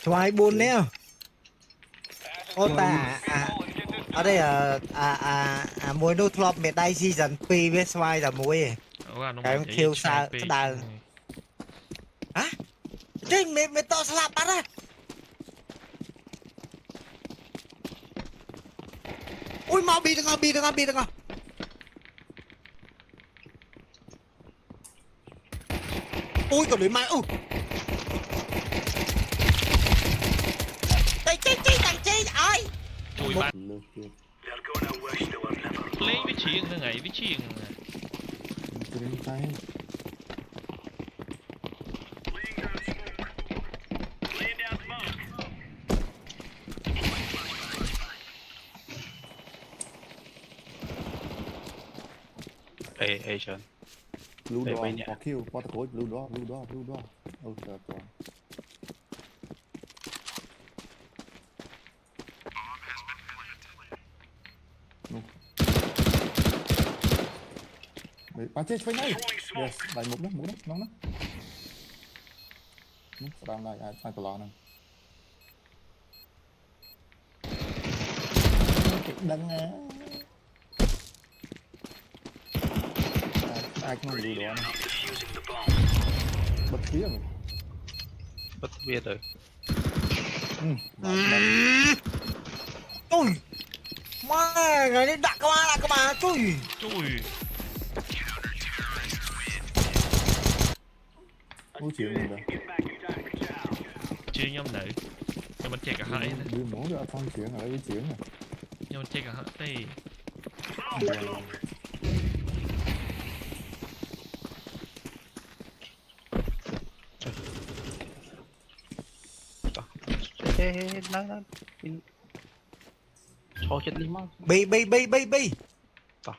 Xoài buồn nè. Ô ta ở đây mùi nô thọp mẹ đai season 2 với xoài là mùi nó cái mà ông chạy kêu xoay sao pe cái đàn hả chứ mẹ to slap bắt á. Ui mau bị đừng ngờ ui còn đuổi mai ui chơi thằng chơi ơi chui một ba lấy với chuyện nữa ngày với chuyện Ê Sơn. Blue Ê door, bên nhà. có kill, có tao cối blue door. Ôi trời trời. No. Bạn chết phải ngay. Yes, lại một đó, nóng đó. Sao đang lại ai tao lo nè. Đăng á. Ai cũng blue door này. Bật kia rồi. Bất biết rồi. ui má ngày đi đặt các bạn chui chui Ngôi chuyện rồi đó. chuyện nhóm nữ nhưng mình chơi cả hai nữa Đưa mổ ra phong chuyện ở cái chuyện này. nhưng mình chơi cả hai đây Ê, nó cho chết đi mất. bi Đó.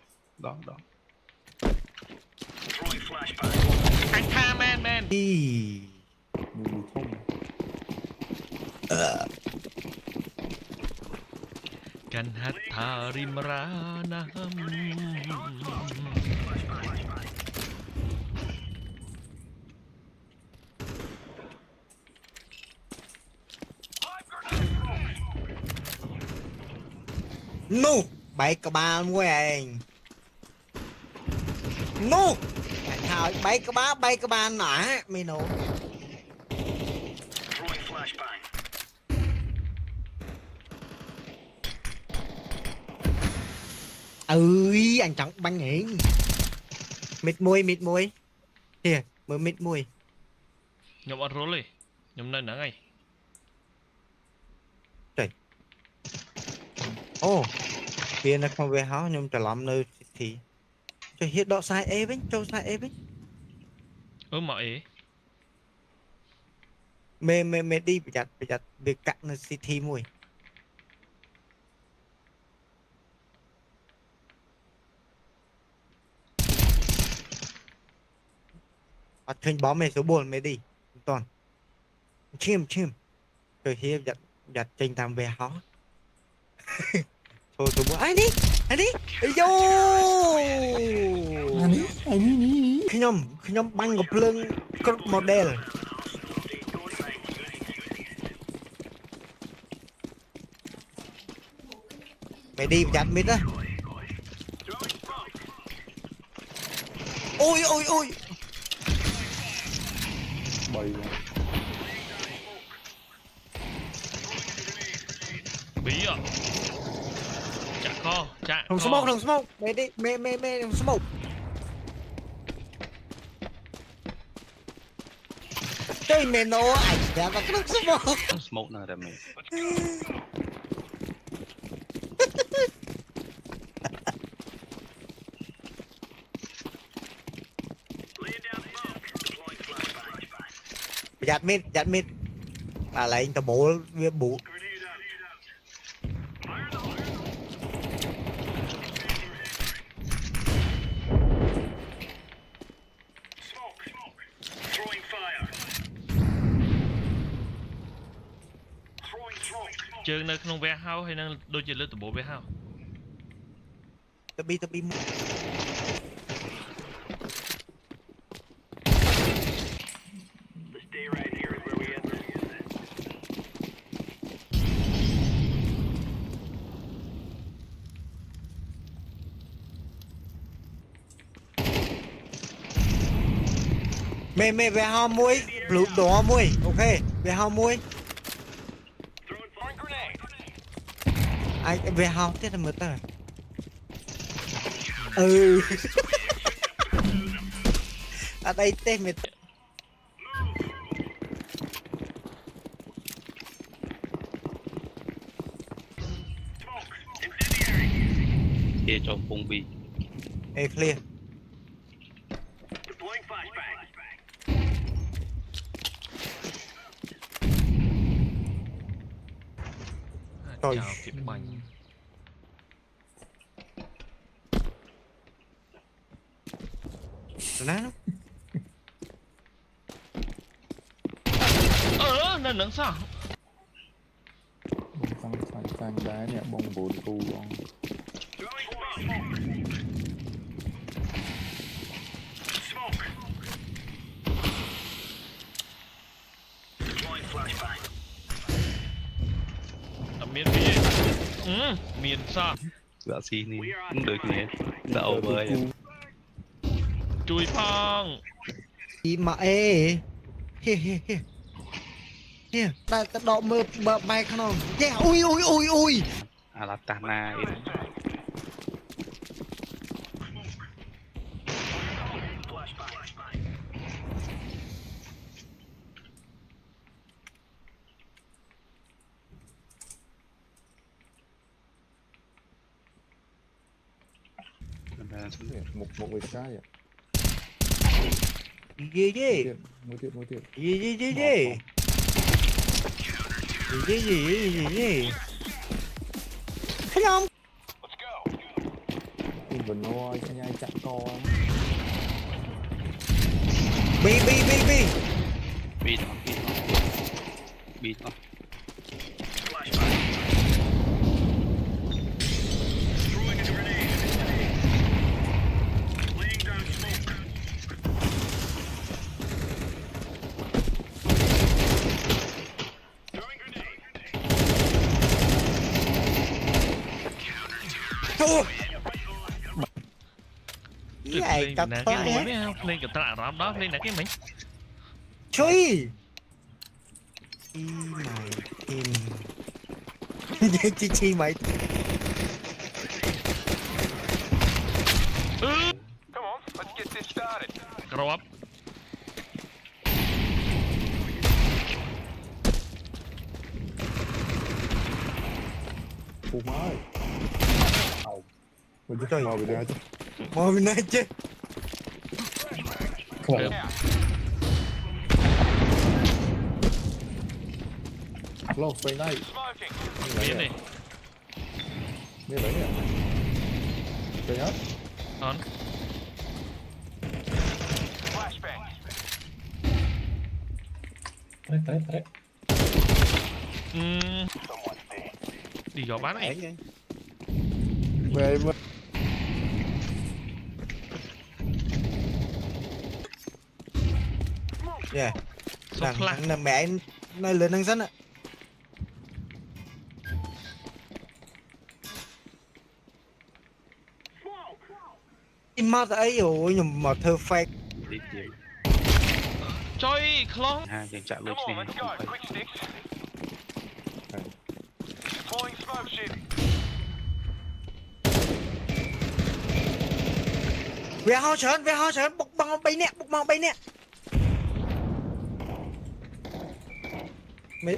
anh tha man đi Người thông.กันหัตถาริมรานะ nu bảy cả ba mua anh nu anh thảo bảy cả ba nã mày nổ ơi anh chẳng bánh hiển mịt môi kìa mới mịt môi ខ្ញុំអត់រុលទេខ្ញុំនៅហ្នឹងហើយ ô kia nó không về háo nhưng trở lắm nơi thì cho hiện độ sai ế với cho sai ế với មកអី mê đi bị chặt việc cắt nơi city mùi bắt thêm bó mê số buồn mê đi toàn chim rồi hier giặt trình tam về háo thôi tôi muốn ai đi vô khi nhom băng ngọc lưng cột model mày đi chặt mít á ôi Bầy rồi. bí à chả co đừng smoke mày đi mê đừng smoke chơi mày nổ ảnh ra và đừng smoke Smoke nào đam mê. giặt mít à lại anh ta bố chơi nơiក្នុង warehouse ហើយនឹងដូចជាលើដំបូល warehouse tao bi mẹ về hao muối lụt đỏ muối ok về hao muối ai về hao thế là mới tới ừ ở đây tên mệt Kia cho bông bi. ê clear Chào Trời. kịp bánh. nè Nên nâng sao? Sang đá nè bông bồn tu con. Miền bia. Miền sao? Dạ xin đi. Không được nhé. Dạ over em. Chui phong. gì mà ê here ta đọ mơ bờ bay không yeah ui Alatana em. Một người trái à. gì Một tiếp. gì thấy không Nhưng mà nó nhai chặn con. bi Beat nó. Beat nó. thua Tuyệt vậy lên cặp nè phá cái mũi hết mấy không? Lên cái tạ rắm đó, lên nè cái mình. chui mày chi mày Grow up. Phù ơi. Mình Trời. chắc mò bị ra chứ. mò bên này chứ Được. Lô, phê này. Miền này. Nghe lấy nè. Phê hết. Hòn. Đấy. Đi vào bán này. Về yeah Sốc lắc. là mẹ anh nơi lên năng sân ạ im mắt ấy ôi nhưng mà thơ fake Đi gì. Chơi clone. Ha, chẳng chạm lên này. Không phải. về ho sớm bục bằng bay nè mẹ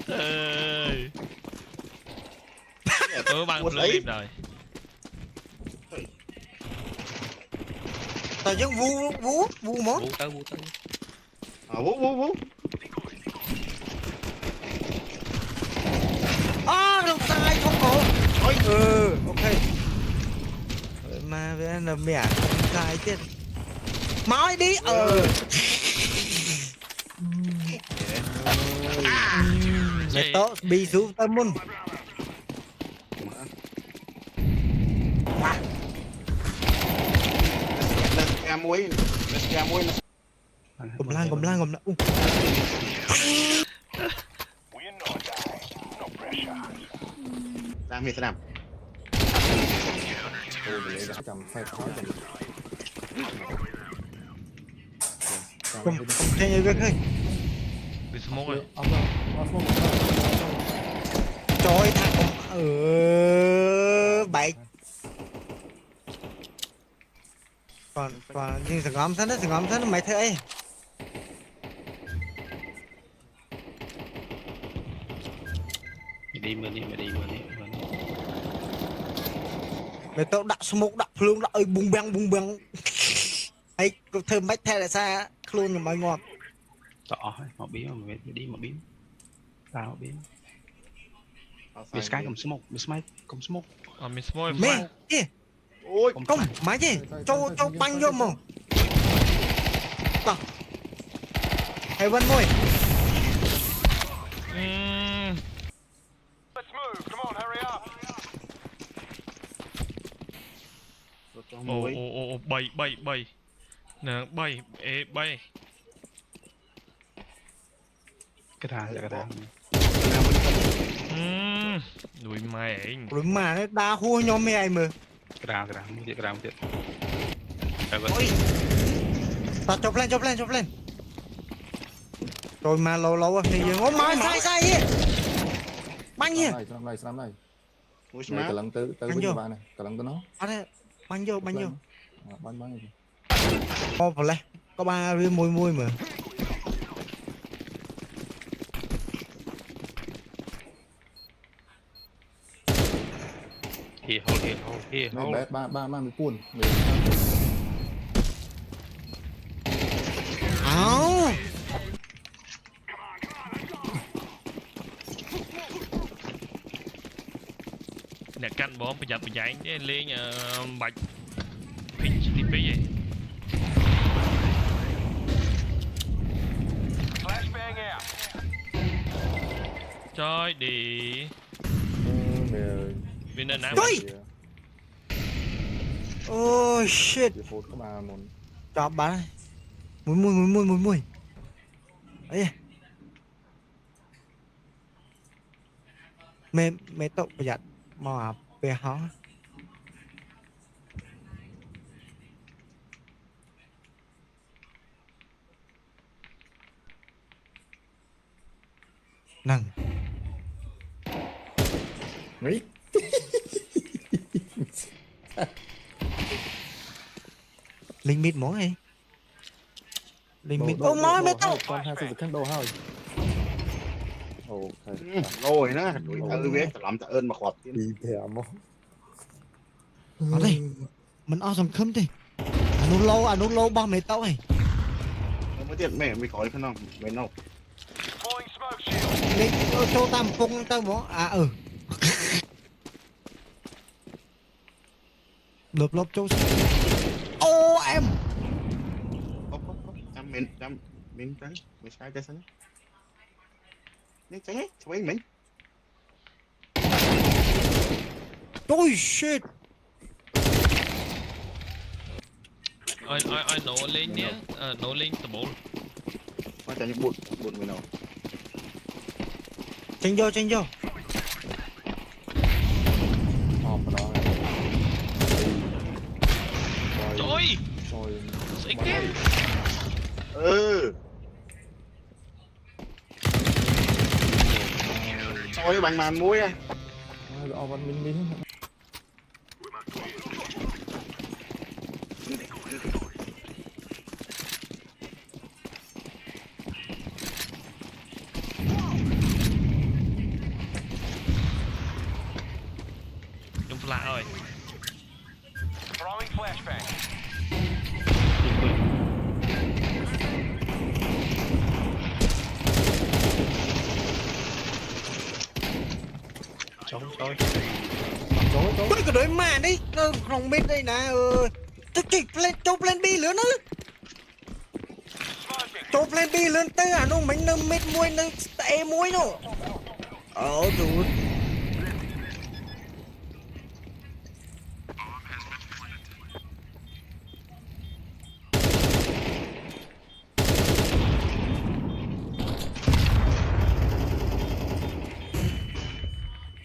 Ơi. Bằng flip rồi. tao vẫn vu món Vũ tới. vu đâu sai không có ôi ok mà về là mẹ không sai chết nói đi mẹ tốt bị xuống tâm môn Cầm lang Đang Việt Nam Ôi để ra chầm phép khói chầm. Cùng chơi như cái khơi. Bị smoke rồi. Trời thằng bảy. Còn nhưng thằng ngóm sẵn mày thấy. Mày đi. Mày tao đặt smoke đặt phương đặt ơi bung beng. Ấy thơm bách thay là xa luôn rồi mày ngon. Tỏ họ biến mà mày đi mà biến. Tao biến. Bị Sky cầm smoke. Mình smoke. Mẹ gì? Ôi Không má gì? Cho băng vô mà. Tao. Hay vẫn môi. Ồ, bay. Nè, bay. Cái đà. Đuổi mày. Rồi mà nó đa hua nhóm mày mà. Cái đà một tiệt. Ôi. Tao chụp lên. Rồi mà lâu thì giờ ngó má sai gì? Bắn gì? Slam này. Ôi Này má. cả lần tới với bạn này, cả lần tới nó. Bắn vô. Bắn này. Ô phải lên. Có ba riêng mùi mà. Here, hold. Này bé ba mươi cuốn. Áo. Nè canh bom bây giờ lên bạch pitch đi bây giờ. Trời đi. Mày ơi. Bên đây nào. Oh shit. Giờ phốt có ba món. Chọc bạn ơi. Mùi. Ấy. Mẹ tộc bây giờ mà về họ. Nằng. Mấy. Linh mít món ấy. Linh mít. Ô nói mẹ tao. Con hai sự khăn đồ hơi. Ồ, Rồi nó đuổi thử biết làm tạ ơn mà khoát. đi thèm không? Ở đây. Mình awesome khâm đi. Anh lâu bao mẹ tao ấy. Nó mới tiện mẹ mới có cái nào bên đâu. Linh cho tao một phung tao bỏ. Lộp cho. Ô em. Không. Chăm mình tới. Mình sai cái sao? Nên cháy cho anh mình. Ôi shit. Ai nổ lên nhé. Nổ lên tầm bộ. Mà chả những bụt người nào. Tranh vô. Hòm vào đó. Trời. Rồi. Xích thế. Ôi bằng màn muối à. Rồi văn minh. Dùng flash rồi. Trời. Bữa cái đối mà đi. Nó không biết đây nè. Tôi chỉ lên cho plan B nữa nữa. Cho plan B lên tới nó mình nó mệt muối nó tệ muối nó. Dude.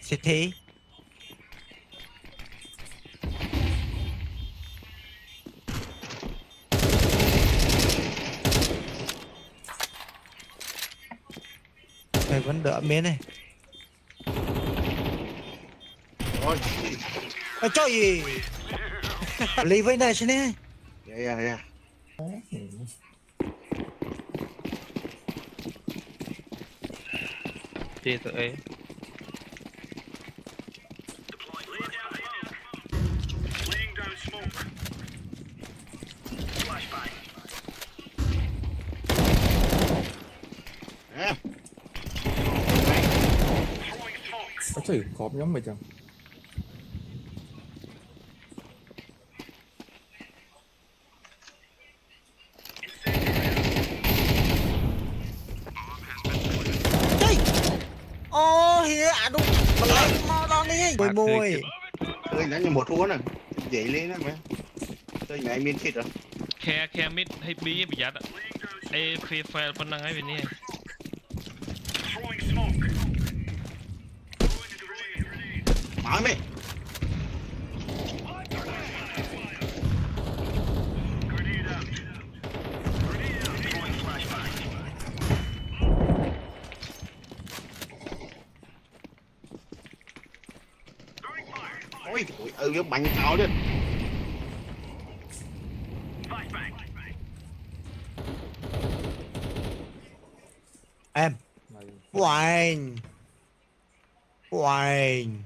City. mày vẫn đỡ miếng này. Ôi. Cho gì? Lý với này xin nè. Yeah. Chia tụi ấy. À. Có chữ khóp nhóm mày chẳng. Ô hi à đúng. Mà lấy mau đó đi. Mùi. Chơi nó như một thua nè. Dậy lên á mày. Chơi ngày miên thịt rồi. แค่มิดให้บีประหยัดไอ้ฟรีไฟล์ปนังให้เป็นนี่ Mở mày. Ôi, giống bắn cháo đi. Em. Mày Hoành.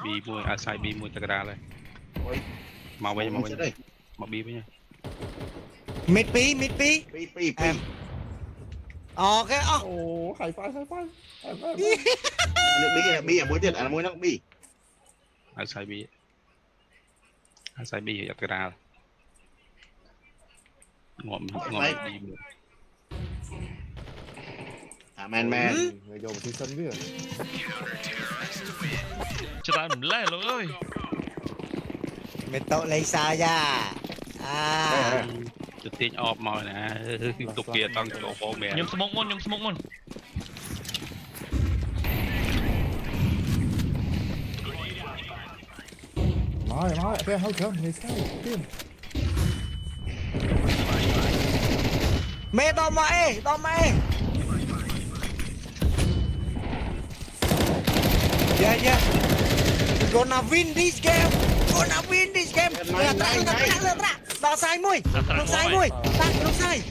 Bi mua sai bi mua tạc ra đây. Ôi. Màu bây Màu đây. Màu bi với nha. Mid pi. Pi. Em. Ok. ồ high five. Em. Bi à muối tiền à muối nó bi. Sai bi. Sai bi tạc ra. Ngọm đi. À man. Người vô một thi sân biết. จะตายผมไล่เลย Mày tội lấy sao ra. À. Trực tiếp ọp mồi nè. Tục kia tăng chỗ bố mẹ. ยมสมองมัน Mày, đây hậu thơm, người sky, tim. Mẹ đo mày. Yeah. We're gonna win this game. Đo sai mui. Đo sai.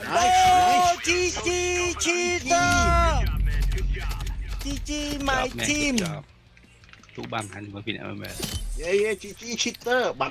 Oh, GG cheater. GG my team. Chú ban hành mà vì nè mẹ. Yeah, cheater. Bạn